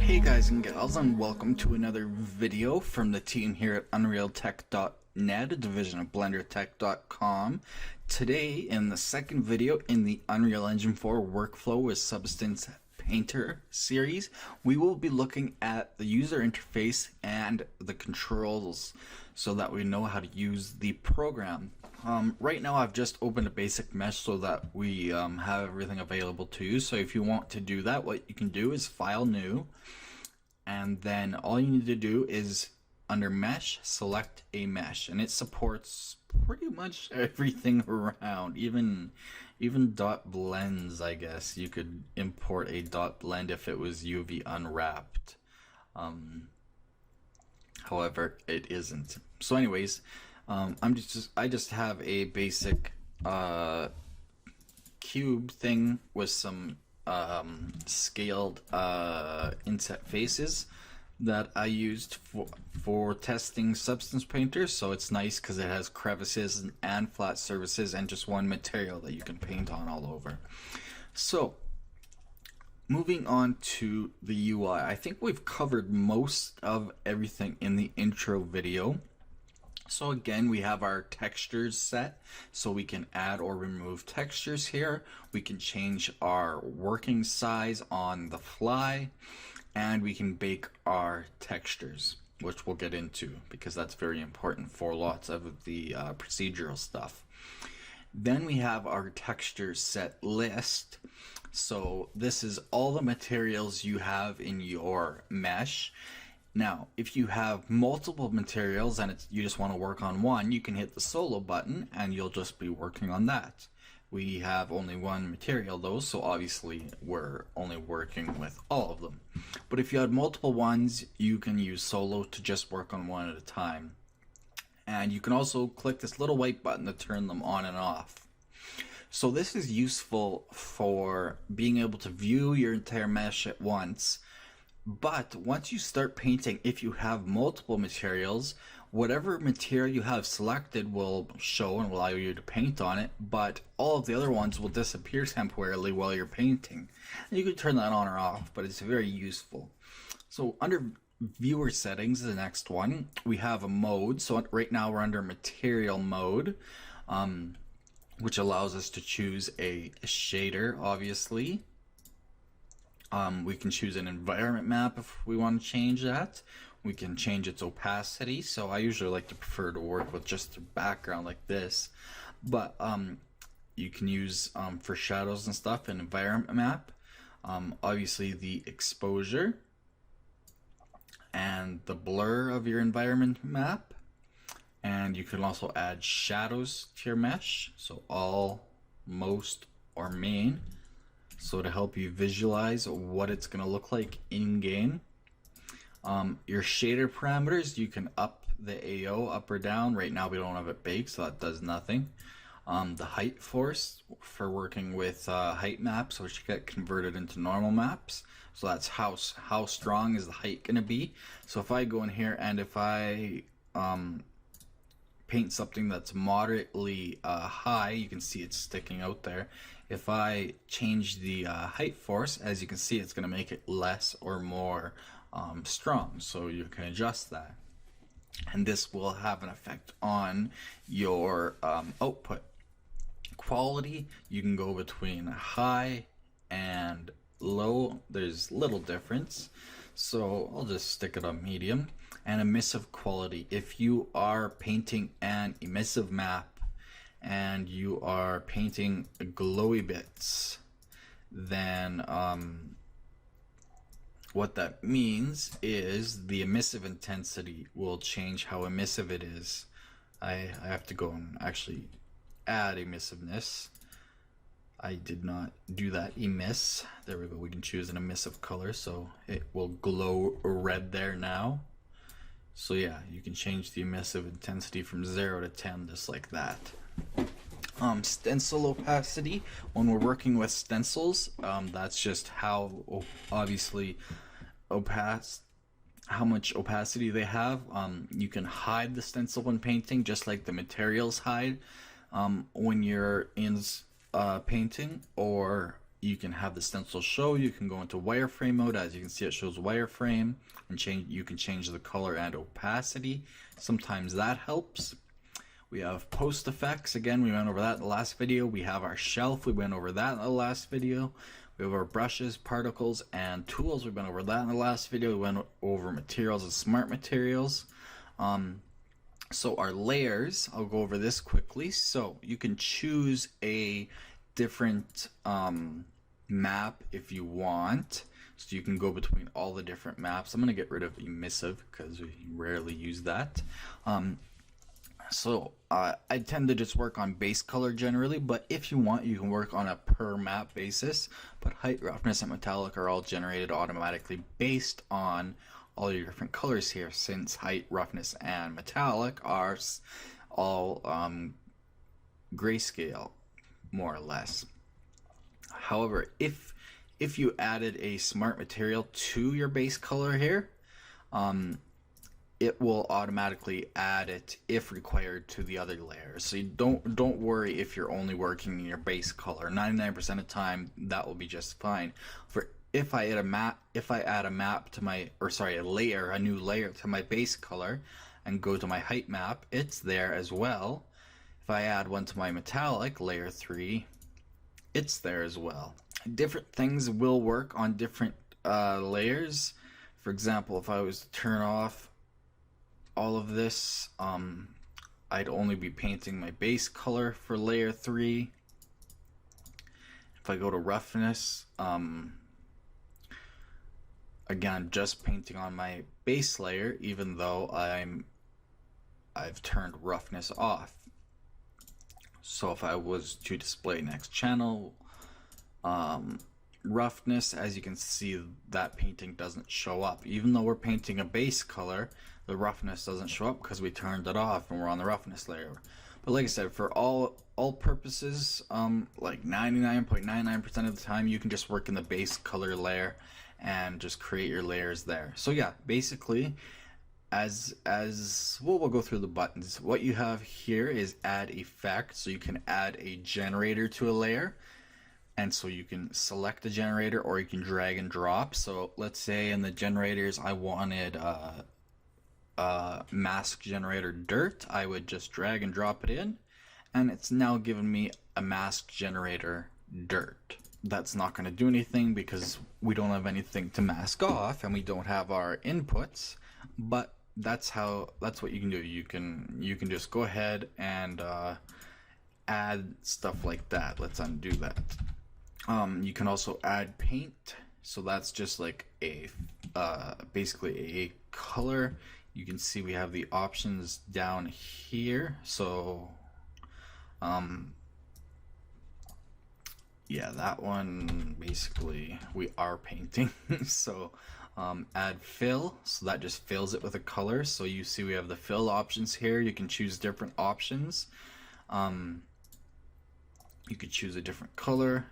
Hey guys and gals, and welcome to another video from the team here at UnrealTek.net, a division of BlenderTek.com. Today, in the second video in the Unreal Engine 4 Workflow with Substance Painter series, we will be looking at the user interface and the controls so that we know how to use the program. Right now I've just opened a basic mesh so that we have everything available to you. So if you want to do that, what you can do is File, New, and then all you need to do is under Mesh, select a mesh, and it supports pretty much everything around, even dot blends. I guess you could import a dot blend if it was UV unwrapped. However, it isn't. So anyways, I just have a basic cube thing with some scaled inset faces that I used for testing Substance Painter. So it's nice because it has crevices and flat surfaces and just one material that you can paint on all over. So moving on to the UI, I think we've covered most of everything in the intro video. So again, we have our textures set, so we can add or remove textures here. We can change our working size on the fly, and we can bake our textures, which we'll get into because that's very important for lots of the procedural stuff. Then we have our texture set list. So this is all the materials you have in your mesh. Now, if you have multiple materials and you just want to work on one, you can hit the solo button and you'll just be working on that. We have only one material though, so obviously we're only working with all of them. But if you had multiple ones, you can use solo to just work on one at a time. And you can also click this little white button to turn them on and off. So this is useful for being able to view your entire mesh at once. But once you start painting, if you have multiple materials, whatever material you have selected will show and allow you to paint on it, but all of the other ones will disappear temporarily while you're painting. And you can turn that on or off, but it's very useful. So under viewer settings, the next one, we have a mode. So right now we're under material mode, which allows us to choose a shader, obviously. We can choose an environment map if we want to change that. We can change its opacity. So I usually like to prefer to work with just a background like this. But you can use for shadows and stuff an environment map. Obviously the exposure and the blur of your environment map. And you can also add shadows to your mesh. So all, most, or main. So to help you visualize what it's going to look like in game. Your shader parameters, you can up the AO up or down. Right now we don't have it baked, so that does nothing. The height force for working with height maps, which get converted into normal maps. So that's how strong is the height going to be. So if I go in here and if I paint something that's moderately high, you can see it's sticking out there. If I change the height force, as you can see, it's going to make it less or more strong, so you can adjust that. And this will have an effect on your output. Quality, you can go between high and low. There's little difference, so I'll just stick it on medium. And emissive quality, if you are painting an emissive map and you are painting glowy bits, then what that means is the emissive intensity will change how emissive it is. I have to go and actually add emissiveness. I did not do that. Emiss. There we go. We can choose an emissive color, so it will glow red there now. So yeah, you can change the emissive intensity from 0 to 10 just like that. Stencil opacity, when we're working with stencils, that's just how obviously how much opacity they have. You can hide the stencil when painting, just like the materials hide when you're in painting, or you can have the stencil show. You can go into wireframe mode. As you can see, it shows wireframe, and you can change the color and opacity. Sometimes that helps. We have post effects. Again, we went over that in the last video. We have our shelf. We went over that in the last video. We have our brushes, particles, and tools. We went over that in the last video. We went over materials and smart materials. So our layers, I'll go over this quickly. So you can choose a different map if you want. So you can go between all the different maps. I'm going to get rid of emissive because we rarely use that. So I tend to just work on base color generally, but if you want, you can work on a per map basis. But height, roughness, and metallic are all generated automatically based on all your different colors here, since height, roughness, and metallic are all grayscale, more or less. However, if you added a smart material to your base color here, it will automatically add it if required to the other layers. So you don't worry if you're only working in your base color. 99% of the time that will be just fine. If I add a map to my, or sorry, a new layer to my base color and go to my height map, it's there as well. If I add one to my metallic layer 3, it's there as well. Different things will work on different layers. For example, if I was to turn off all of this, I'd only be painting my base color for layer 3. If I go to roughness, again, I'm just painting on my base layer, even though I've turned roughness off. So if I was to display next channel, roughness, as you can see, that painting doesn't show up. Even though we're painting a base color, the roughness doesn't show up because we turned it off and we're on the roughness layer. But like I said, for all purposes, like 99.99% of the time, you can just work in the base color layer and just create your layers there. So yeah, basically, as well, we'll go through the buttons. What you have here is add effect, so you can add a generator to a layer. And so you can select a generator or you can drag and drop. So let's say in the generators I wanted mask generator dirt, I would just drag and drop it in, and it's now given me a mask generator dirt. That's not going to do anything because we don't have anything to mask off and we don't have our inputs, but that's what you can do. You can just go ahead and add stuff like that. Let's undo that. You can also add paint, so that's just like a basically a color. You can see we have the options down here. So yeah, that one basically we are painting. So add fill, so that just fills it with a color. So you see we have the fill options here. You can choose different options. You could choose a different color.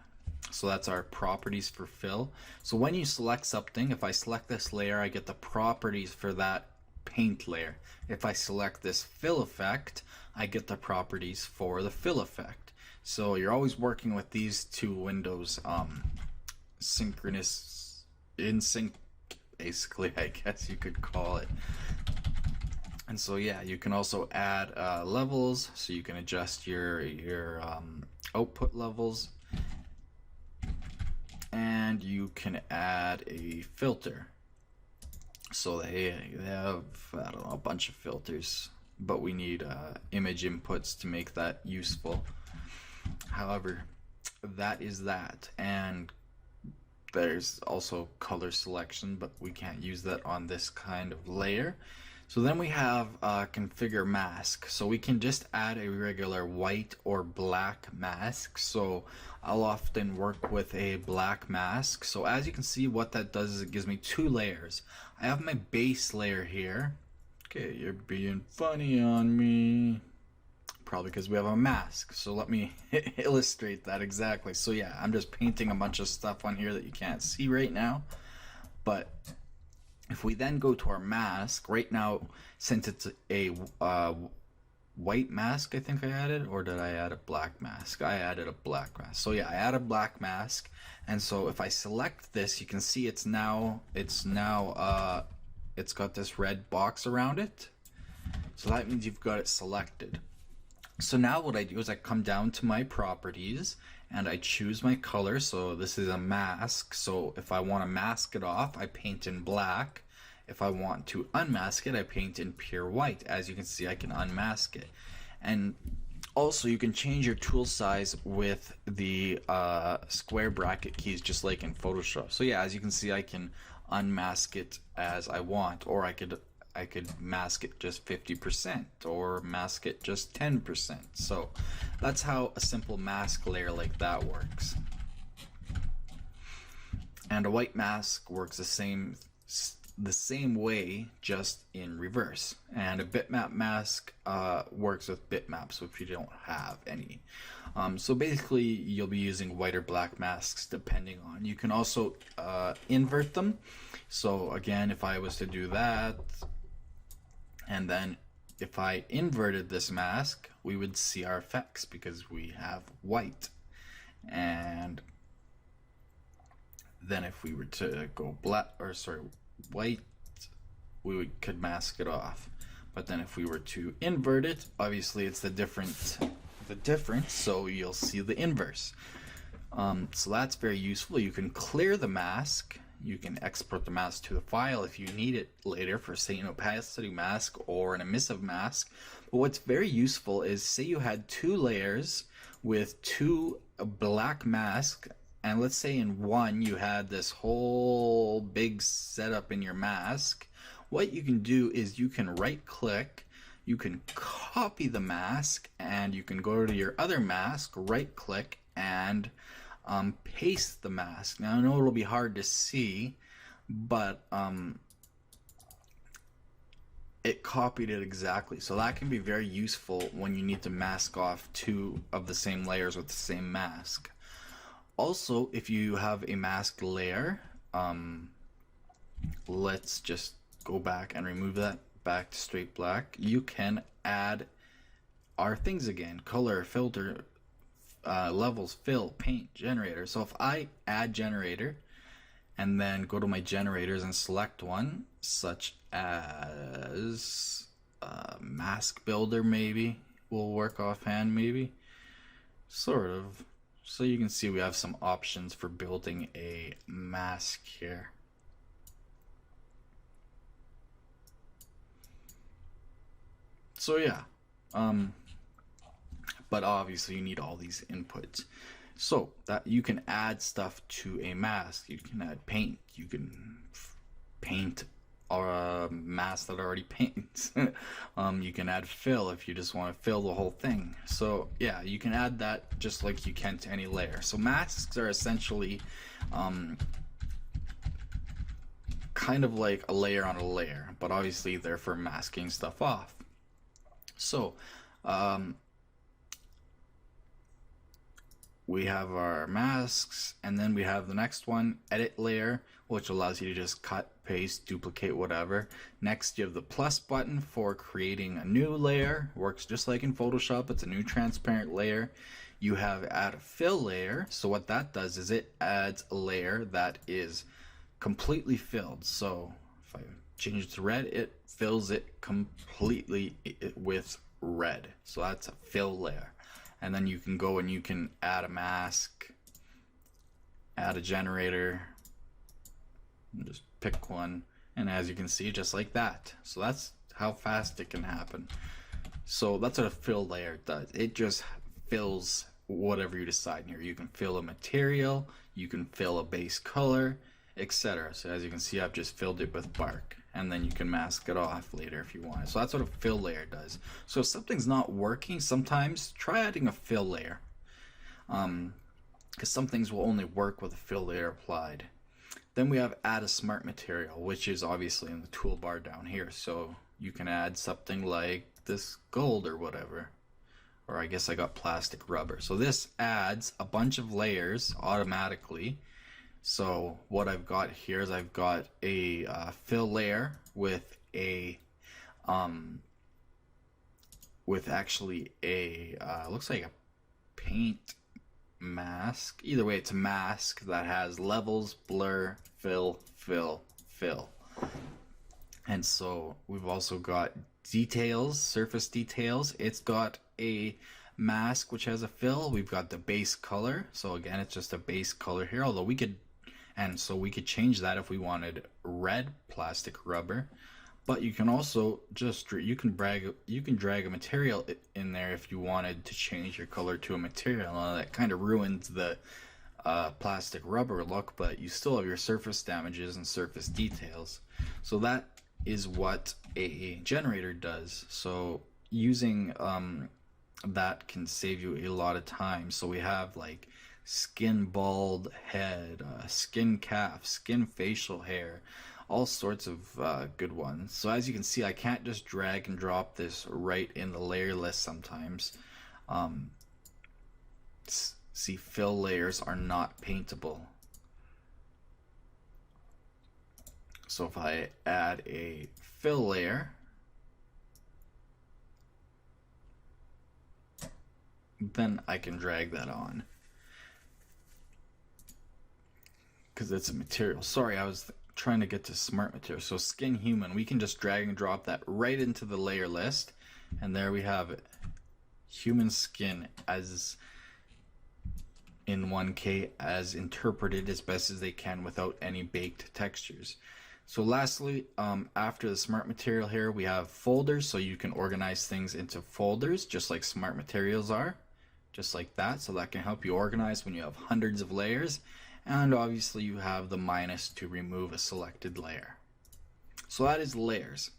So that's our properties for fill. So when you select something, if I select this layer, I get the properties for that paint layer. If I select this fill effect, I get the properties for the fill effect. So you're always working with these two windows in sync, basically, I guess you could call it. And so yeah, you can also add levels, so you can adjust your output levels. And you can add a filter. So they have, I don't know, a bunch of filters, but we need image inputs to make that useful. However, that is that. And there's also color selection, but we can't use that on this kind of layer. So then we have configure mask. So we can just add a regular white or black mask. So I'll often work with a black mask. So as you can see, what that does is it gives me two layers. I have my base layer here. Okay, you're being funny on me. Probably because we have a mask. So let me illustrate that exactly. So yeah, I'm just painting a bunch of stuff on here that you can't see right now. But if we then go to our mask, right now, since it's a white mask, I think I added, or did I add a black mask? I added a black mask. So yeah, I added a black mask, and so if I select this, you can see it's got this red box around it. So that means you've got it selected. So now what I do is I come down to my properties and I choose my color. So this is a mask. So if I want to mask it off, I paint in black. If I want to unmask it, I paint in pure white. As you can see, I can unmask it. And also you can change your tool size with the square bracket keys, just like in Photoshop. So yeah, as you can see, I can unmask it as I want, or I could mask it just 50% or mask it just 10%. So that's how a simple mask layer like that works. And a white mask works the same way, just in reverse. And a bitmap mask works with bitmaps if you don't have any. So basically you'll be using white or black masks depending on. You can also invert them. So again, if I was to do that, and then if I inverted this mask, we would see our effects because we have white. And then if we were to go white, we could mask it off. But then if we were to invert it, obviously it's the difference, so you'll see the inverse. So that's very useful. You can clear the mask. You can export the mask to the file if you need it later for, say, an opacity mask or an emissive mask. But what's very useful is, say you had two layers with two black masks, and let's say in one you had this whole big setup in your mask. What you can do is you can right click, you can copy the mask, and you can go to your other mask, right click, and paste the mask. Now I know it'll be hard to see, but it copied it exactly. So that can be very useful when you need to mask off two of the same layers with the same mask. Also, if you have a masked layer, let's just go back and remove that back to straight black. You can add our things again: color, filter, levels, fill, paint, generator. So if I add generator and then go to my generators and select one, such as mask builder, maybe will work offhand, maybe, sort of. So you can see we have some options for building a mask here. So yeah, but obviously you need all these inputs. So that you can add stuff to a mask. You can add paint. You can paint a mask that already paints. You can add fill if you just want to fill the whole thing. So yeah, you can add that just like you can to any layer. So masks are essentially kind of like a layer on a layer, but obviously they're for masking stuff off. So we have our masks, and then we have the next one, edit layer, which allows you to just cut, paste, duplicate, whatever. Next, you have the plus button for creating a new layer. Works just like in Photoshop. It's a new transparent layer. You have add a fill layer. So what that does is it adds a layer that is completely filled. So if I change it to red, it fills it completely with red. So that's a fill layer. And then you can go and you can add a mask, add a generator, and just pick one, and as you can see, just like that. So that's how fast it can happen. So that's what a fill layer does. It just fills whatever you decide here. You can fill a material, you can fill a base color, etc. So as you can see, I've just filled it with bark, and then you can mask it off later if you want. So that's what a fill layer does. So if something's not working, sometimes try adding a fill layer, because some things will only work with a fill layer applied. Then we have add a smart material, which is obviously in the toolbar down here. So you can add something like this gold or whatever, or I guess I got plastic rubber. So this adds a bunch of layers automatically. So what I've got here is I've got a fill layer with a with actually a looks like a paint mask. Either way, it's a mask that has levels, blur, fill, fill, fill. And so we've also got details, surface details. It's got a mask which has a fill. We've got the base color. So again, it's just a base color here, although we could change that if we wanted red plastic rubber. But you can also just you can drag a material in there if you wanted to change your color to a material. That kind of ruins the plastic rubber look, but you still have your surface damages and surface details. So that is what a generator does. So using that can save you a lot of time. So we have like skin bald head, skin calf, skin facial hair, all sorts of good ones. So as you can see, I can't just drag and drop this right in the layer list sometimes. See, fill layers are not paintable. So if I add a fill layer, then I can drag that on because it's a material. Sorry, I was trying to get to smart material. So skin human, we can just drag and drop that right into the layer list, and there we have it. Human skin as in 1K as interpreted as best as they can without any baked textures. So lastly, after the smart material here, we have folders, so you can organize things into folders just like smart materials are, just like that. So that can help you organize when you have hundreds of layers. And obviously you have the minus to remove a selected layer. So that is layers.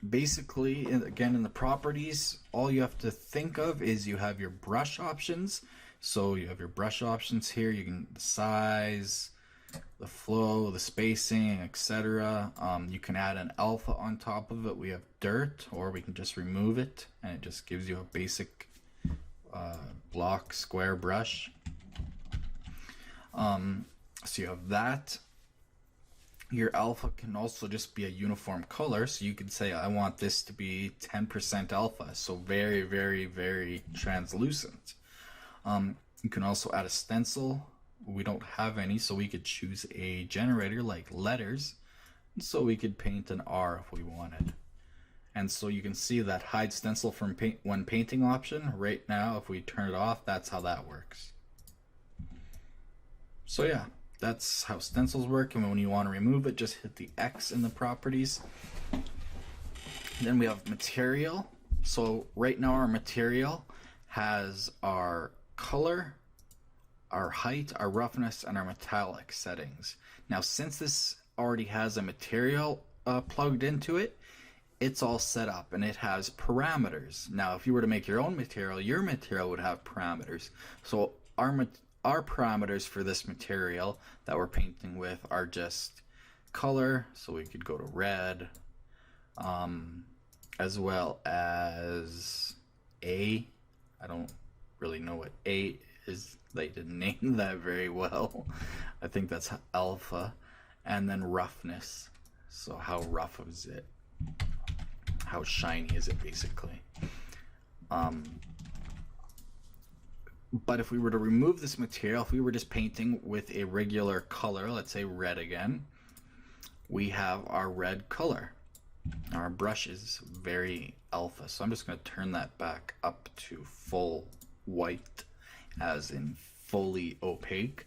Basically, again, in the properties, all you have to think of is you have your brush options. So you have your brush options here. You can the size, the flow, the spacing, etc. You can add an alpha on top of it. We have dirt, or we can just remove it, and it just gives you a basic block square brush. So you have that. Your alpha can also just be a uniform color, so you could say I want this to be 10% alpha, so very, very, very translucent. You can also add a stencil. We don't have any, so we could choose a generator like letters, so we could paint an R if we wanted. And so you can see that hide stencil from when painting option right now. If we turn it off, that's how that works. So yeah, that's how stencils work. And when you want to remove it, just hit the X in the properties. Then we have material. So right now our material has our color, our height, our roughness, and our metallic settings. Now since this already has a material plugged into it, it's all set up and it has parameters. Now if you were to make your own material, your material would have parameters. So our parameters for this material that we're painting with are just color, so we could go to red, as well as A. I don't really know what A is. They didn't name that very well. I think that's alpha. And then roughness. So how rough is it? How shiny is it, basically? But if we were to remove this material, if we were just painting with a regular color, let's say red again, we have our red color. Our brush is very alpha, so I'm just going to turn that back up to full white, as in fully opaque.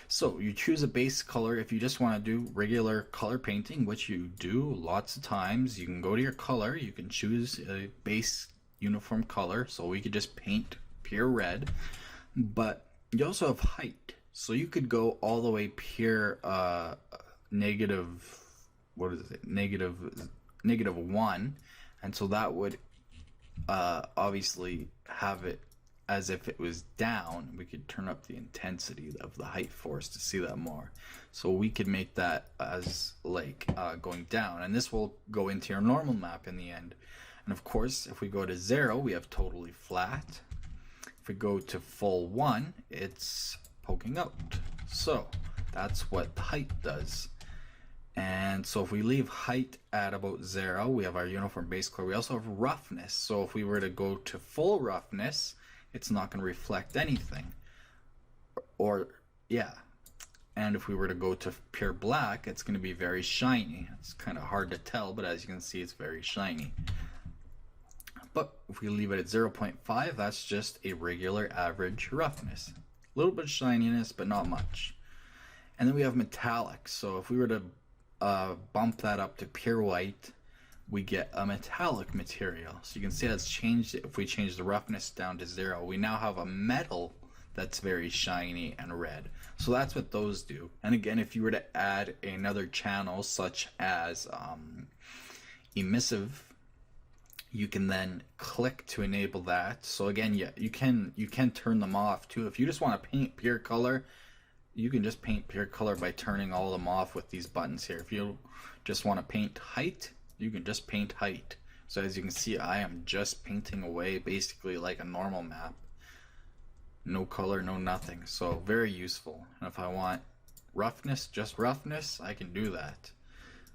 So you choose a base color. If you just want to do regular color painting, which you do lots of times, you can go to your color, you can choose a base uniform color, so we could just paint pure red. But you also have height, so you could go all the way pure negative, what is it, -1, and so that would obviously have it as if it was down. We could turn up the intensity of the height force to see that more, so we could make that as like going down, and this will go into your normal map in the end. And of course, if we go to 0, we have totally flat. If we go to full 1, it's poking out. So that's what the height does. And so if we leave height at about 0, we have our uniform base color. We also have roughness. So if we were to go to full roughness, it's not going to reflect anything. Or, yeah. And if we were to go to pure black, it's going to be very shiny. It's kind of hard to tell, but as you can see, it's very shiny. But if we leave it at 0.5, that's just a regular average roughness. A little bit of shininess, but not much. And then we have metallic. So if we were to bump that up to pure white, we get a metallic material. So you can see that's changed. If we change the roughness down to 0, we now have a metal that's very shiny and red. So that's what those do. And again, if you were to add another channel such as emissive, you can then click to enable that. So again, yeah, you can turn them off too. If you just want to paint pure color, you can just paint pure color by turning all of them off with these buttons here. If you just want to paint height, you can just paint height. So as you can see, I am just painting away basically like a normal map. No color, no nothing. So very useful. And if I want roughness, just roughness, I can do that.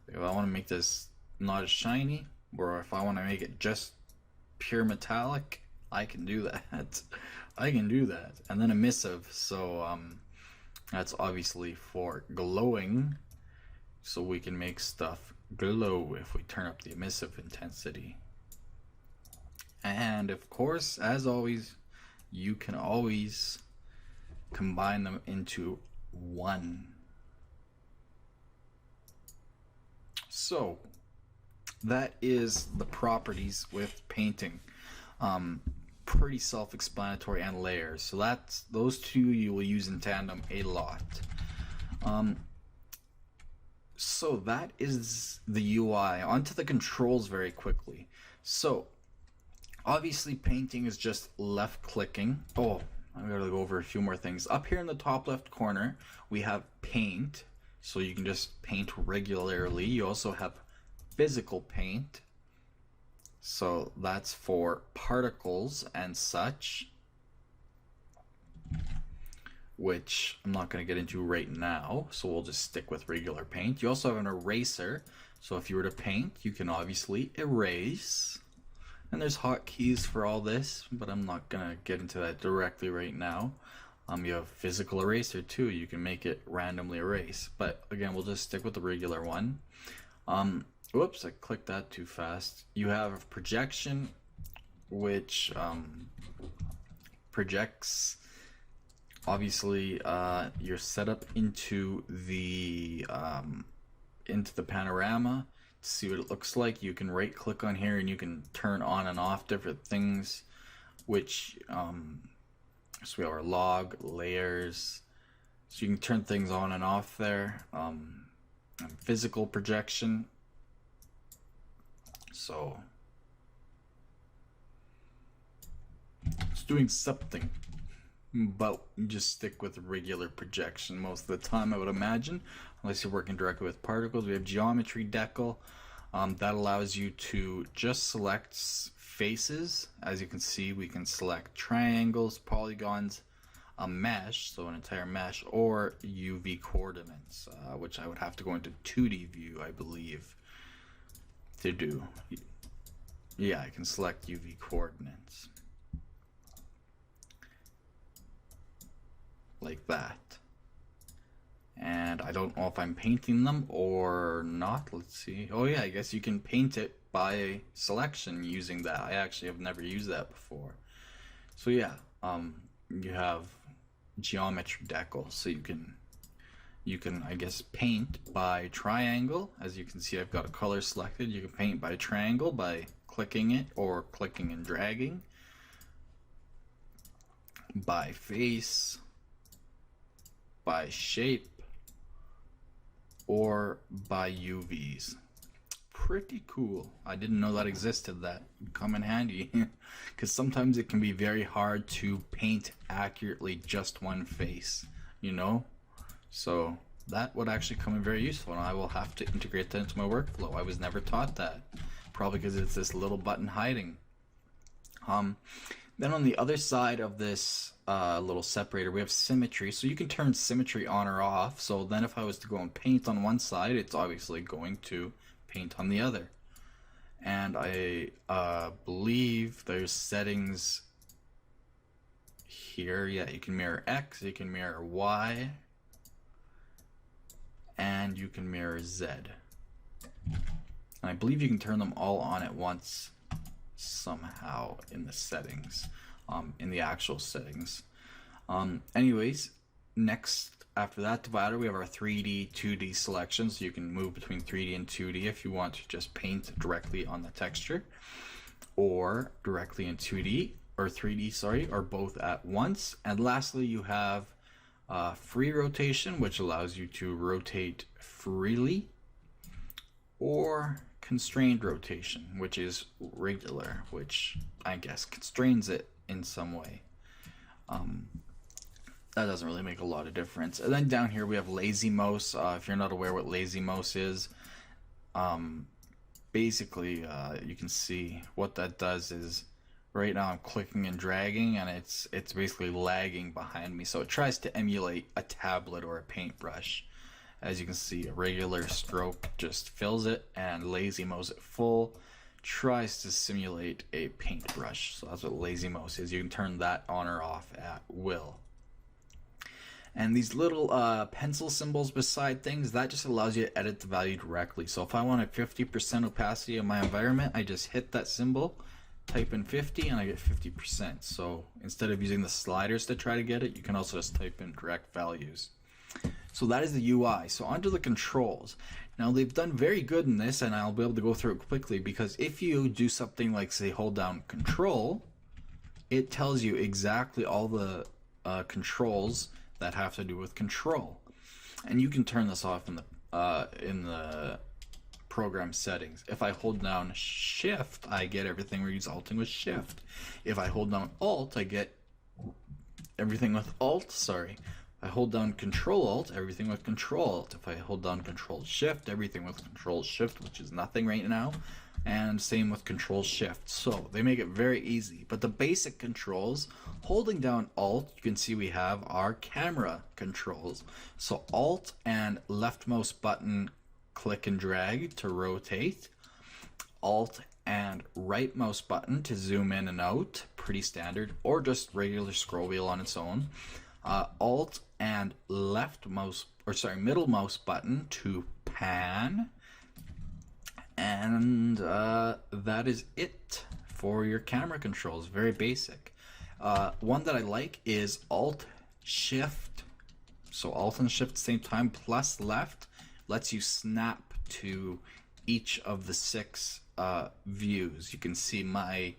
If I want to make this not as shiny, or if I want to make it just pure metallic, I can do that. I can do that. And then emissive, so that's obviously for glowing, so we can make stuff glow if we turn up the emissive intensity. And of course, as always, you can always combine them into one. So that is the properties with painting. Pretty self-explanatory, and layers. So that's those two you will use in tandem a lot. So that is the UI. Onto the controls very quickly. So obviously painting is just left clicking. Oh, I'm gonna go over a few more things. Up here in the top left corner, we have paint. So you can just paint regularly. You also have physical paint. So that's for particles and such, which I'm not going to get into right now, so we'll just stick with regular paint. You also have an eraser, so if you were to paint, you can obviously erase. And there's hotkeys for all this, but I'm not going to get into that directly right now. You have physical eraser too, you can make it randomly erase, but again, we'll just stick with the regular one. Whoops, I clicked that too fast. You have projection, which projects obviously your setup into the panorama to see what it looks like. You can right click on here and you can turn on and off different things, which so we have our log, layers, so you can turn things on and off there. Physical projection. So it's doing something, but you just stick with regular projection most of the time, I would imagine, unless you're working directly with particles. We have geometry decal. That allows you to just select faces. As you can see, we can select triangles, polygons, a mesh, so an entire mesh, or UV coordinates, which I would have to go into 2D view, I believe, to do. Yeah, I can select UV coordinates like that, and I don't know if I'm painting them or not. Let's see. Oh yeah, I guess you can paint it by selection using that. I actually have never used that before. So yeah, you have geometry decal, so you can I guess paint by triangle. As you can see, I've got a color selected. You can paint by triangle by clicking it or clicking and dragging, by face, by shape, or by UVs. Pretty cool. I didn't know that existed. That would come in handy because sometimes it can be very hard to paint accurately just one face, you know? So that would actually come in very useful, and I will have to integrate that into my workflow. I was never taught that, probably because it's this little button hiding. Then on the other side of this little separator, we have symmetry. So you can turn symmetry on or off. So then if I was to go and paint on one side, it's obviously going to paint on the other. And I believe there's settings here. Yeah, you can mirror X, you can mirror Y, and you can mirror Z. And I believe you can turn them all on at once somehow in the settings, in the actual settings. Anyways, next after that divider, we have our 3D, 2D selection. So you can move between 3D and 2D if you want to just paint directly on the texture, or directly in 2D or 3D, sorry, or both at once. And lastly, you have free rotation, which allows you to rotate freely, or constrained rotation, which is regular, which I guess constrains it in some way. That doesn't really make a lot of difference. And then down here we have lazy mouse. If you're not aware what lazy mouse is, basically you can see what that does is right now I'm clicking and dragging, and it's basically lagging behind me. So it tries to emulate a tablet or a paintbrush. As you can see, a regular stroke just fills it, and lazy mouse at full tries to simulate a paintbrush. So that's what lazy mouse is. You can turn that on or off at will. And these little pencil symbols beside things, that just allows you to edit the value directly. So if I wanted 50% opacity in my environment, I just hit that symbol, type in 50, and I get 50%. So instead of using the sliders to try to get it, you can also just type in direct values. So that is the UI. So onto the controls. Now they've done very good in this, and I'll be able to go through it quickly, because if you do something like, say, hold down Control, it tells you exactly all the controls that have to do with control. And you can turn this off in the program settings. If I hold down Shift, I get everything resulting with Shift. If I hold down Alt, I get everything with Alt, sorry. If I hold down Control Alt, everything with Control Alt. If I hold down Control Shift, everything with Control Shift, which is nothing right now. And same with Control Shift. So they make it very easy. But the basic controls, holding down Alt, you can see we have our camera controls. So Alt and left mouse button, click and drag to rotate. Alt and right mouse button to zoom in and out, pretty standard, or just regular scroll wheel on its own. Alt and middle mouse button to pan. And that is it for your camera controls. Very basic. One that I like is Alt Shift. So Alt and Shift at the same time plus left lets you snap to each of the 6 views. You can see my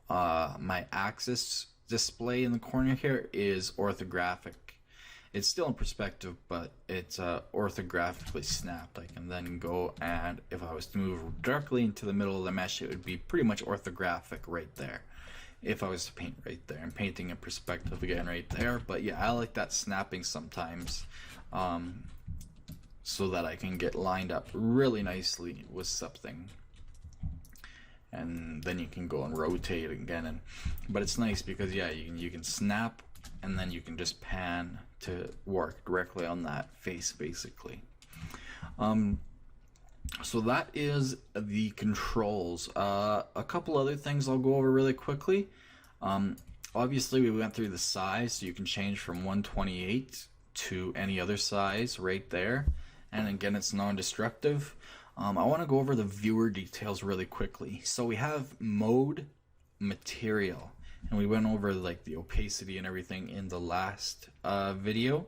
my axis display in the corner here is orthographic. It's still in perspective, but it's orthographically snapped. I can then go, and if I was to move directly into the middle of the mesh, it would be pretty much orthographic right there. If I was to paint right there, I'm painting in perspective again right there. But yeah, I like that snapping sometimes, so that I can get lined up really nicely with something. And then you can go and rotate again, but it's nice because yeah, you can snap, and then you can just pan to work directly on that face, basically. So that is the controls. A couple other things I'll go over really quickly. Obviously we went through the size, so you can change from 128 to any other size right there, and again, it's non-destructive. I want to go over the viewer details really quickly. So we have mode, material, and we went over like the opacity and everything in the last video.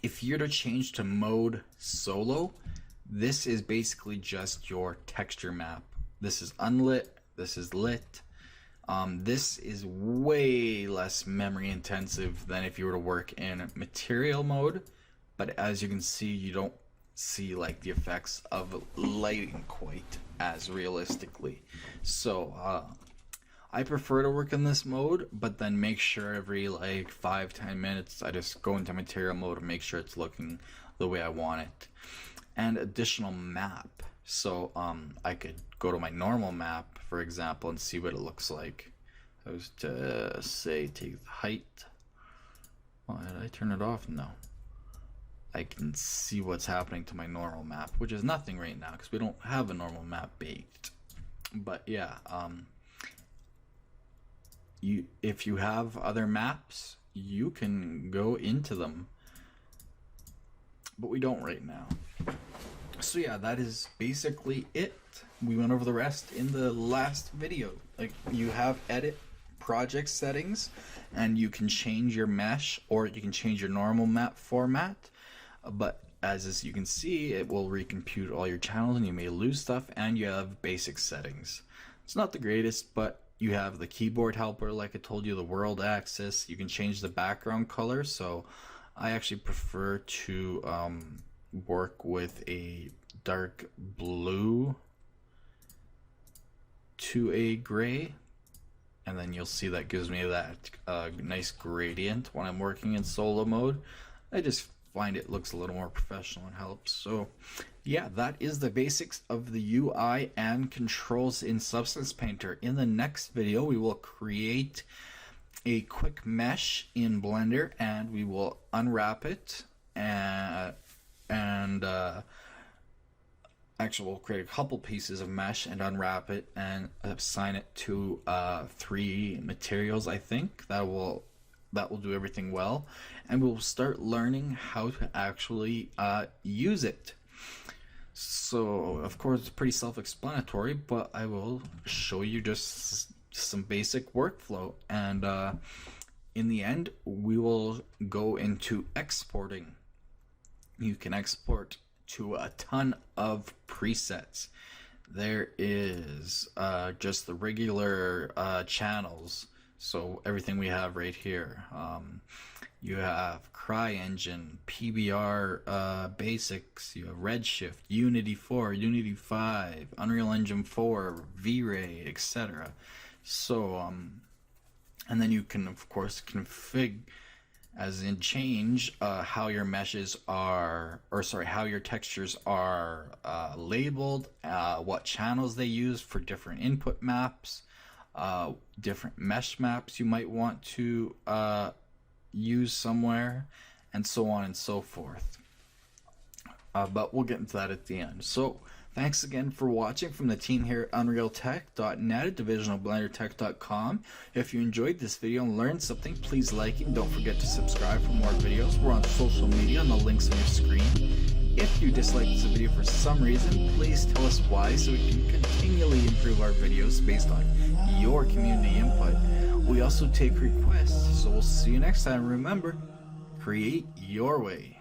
If you're to change to mode solo, this is basically just your texture map. This is unlit, this is lit. This is way less memory intensive than if you were to work in material mode, but as you can see, you don't see like the effects of lighting quite as realistically. So I prefer to work in this mode, but then make sure every like 5-10 minutes I just go into material mode and make sure it's looking the way I want it. And additional map, so I could go to my normal map, for example, and see what it looks like. I was to say take the height. Oh, did I turn it off? No. I can see what's happening to my normal map, which is nothing right now because we don't have a normal map baked. But yeah, if you have other maps, you can go into them, but we don't right now. So yeah, that is basically it. We went over the rest in the last video. Like, you have edit project settings, and you can change your mesh, or you can change your normal map format. But as you can see, it will recompute all your channels, and you may lose stuff, and you have basic settings. It's not the greatest, but you have the keyboard helper, like I told you, the world axis. You can change the background color, so I actually prefer to work with a dark blue to a gray, and then you'll see that gives me that nice gradient when I'm working in solo mode. I just find it looks a little more professional and helps. So yeah, that is the basics of the UI and controls in Substance Painter. In the next video, we will create a quick mesh in Blender, and we will unwrap it, and actually we'll create a couple pieces of mesh and unwrap it and assign it to 3 materials. I think that will do everything well, and we'll start learning how to actually use it. So of course it's pretty self-explanatory, but I will show you just some basic workflow, and in the end we will go into exporting. You can export to a ton of presets. There is just the regular channels, so everything we have right here. You have CryEngine, PBR basics, you have Redshift, Unity 4, Unity 5, Unreal Engine 4, V-Ray, etc. So and then you can of course configure, as in change how your meshes are, or sorry, how your textures are labeled, what channels they use for different input maps, different mesh maps you might want to use somewhere, and so on and so forth. But we'll get into that at the end. So thanks again for watching from the team here at UnrealTek.net, a division of BlenderTek.com. If you enjoyed this video and learned something, please like it, and don't forget to subscribe for more videos. We're on social media, and the links on your screen. If you disliked this video for some reason, please tell us why, so we can continually improve our videos based on your community input. We also take requests, so we'll see you next time. Remember, create your way.